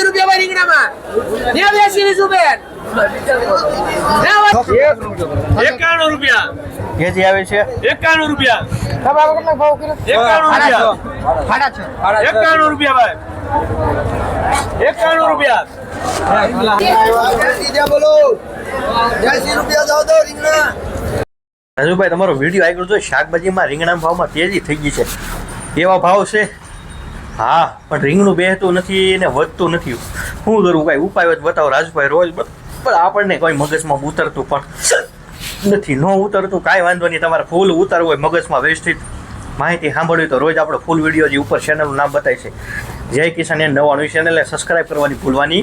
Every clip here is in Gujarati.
રૂપિયા રીંગણામાં 89 રૂપિયા 51 રૂપિયા કેજી આવે છે 51 રૂપિયા 51 રૂપિયા 51 રૂપિયા રાજુભાઈ તમારો વિડીયો આગળ જો શાકભાજીમાં રીંગણા ભાવમાં તેજી થઈ ગઈ છે એવા ભાવ છે હા પણ રીંગણું બેહતું નથી ને વધતું નથી શું કરવું કાંઈ ઉપાય જ બતાવો રાજુભાઈ રોજ પણ આપણને કોઈ મગજમાં ઉતરતું પણ નથી ન ઉતરતું કાંઈ વાંધો નહીં તમારે ફૂલ ઉતારવું હોય મગજમાં વ્યવસ્થિત માહિતી સાંભળવી તો રોજ આપણો ફૂલ વિડીયો જે ઉપર ચેનલનું નામ બતાવે છે જય કિસાન એ નવાનું ચેનલને સબસ્ક્રાઈબ કરવાની ભૂલવાની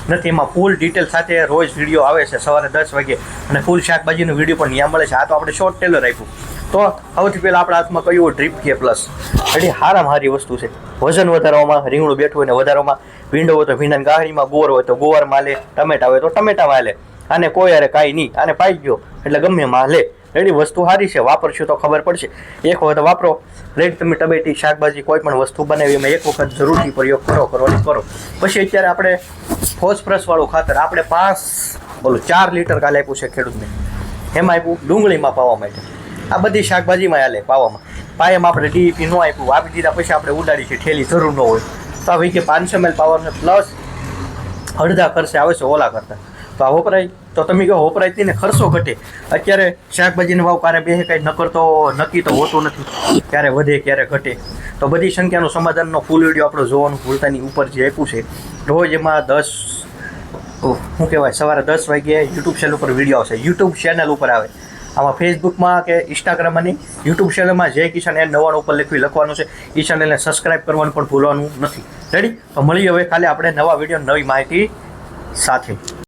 નથી એમાં ફૂલ ડિટેલ સાથે રોજ વિડીયો આવે છે સવારે 10 વાગે અને ફૂલ શાકભાજીનો વિડીયો પણ ત્યાં મળે છે આ તો આપણે શોર્ટ ટેલર આપ્યું તો સૌથી પહેલાં આપણા હાથમાં કયું ડ્રીપ કે પ્લસ એટલે હારામાં હારી વસ્તુ છે વજન વધારવામાં રીંગણું બેઠું હોય ને વધારવામાં ભીંડો હોય તો ભીંડાની ગાહરીમાં ગોળ હોય તો ગોળમાં લે ટમેટા હોય તો ટમેટામાં લે આને કોઈ યારે કાંઈ નહીં આને પાઈ ગયો એટલે ગમે એમાં લે રેડી વસ્તુ સારી છે વાપરશું તો ખબર પડશે એક વખત વાપરો રેડ તમે ટમેટી શાકભાજી કોઈ પણ વસ્તુ બનાવી એમાં એક વખત જરૂરથી પ્રયોગ કરો પછી અત્યારે આપણે ફોસ્ફરસવાળું ખાતર આપણે 4 લીટર કાલે આપ્યું છે ખેડૂતને એમાં આપ્યું ડુંગળીમાં પાવા માટે આ બધી શાકભાજીમાં હાલે પાવામાં પાયામાં આપણે ડીઈપી ન આપ્યું આપી દીધા પછી આપણે ઉડાડી છે ઠેલી જરૂર ન હોય તો આ વીકે 500 ml પાવરને પ્લસ અડધા ખર્ચે આવે છે ઓલા કરતાં તો આ વપરાય તો તમે કહો વપરાય ને ખર્ચો ઘટે અત્યારે શાકભાજીનો ભાવ ક્યારે બે કાંઈ નક્કી તો હોતું નથી ક્યારે વધે ક્યારે ઘટે તો બધી સંખ્યાનું સમાધાનનો ફૂલ વિડીયો આપણો જોવાનું ભૂલતાની ઉપર જે આપ્યું છે રોજ એમાં 10 શું કહેવાય સવારે 10 વાગ્યે યુટ્યુબ ચેનલ ઉપર વિડીયો આવશે યુટ્યુબ ચેનલ ઉપર આવે આમાં ફેસબુકમાં કે ઇન્સ્ટાગ્રામમાં નહીં યુટ્યુબ ચેનલમાં જય કિસાન એ 99 ઉપર લખવાનું છે એ ચેનલને સબસ્ક્રાઈબ કરવાનું પણ ભૂલવાનું નથી રેડી તો મળીએ હવે કાલે આપણે નવા વિડીયો નવી માહિતી સાથે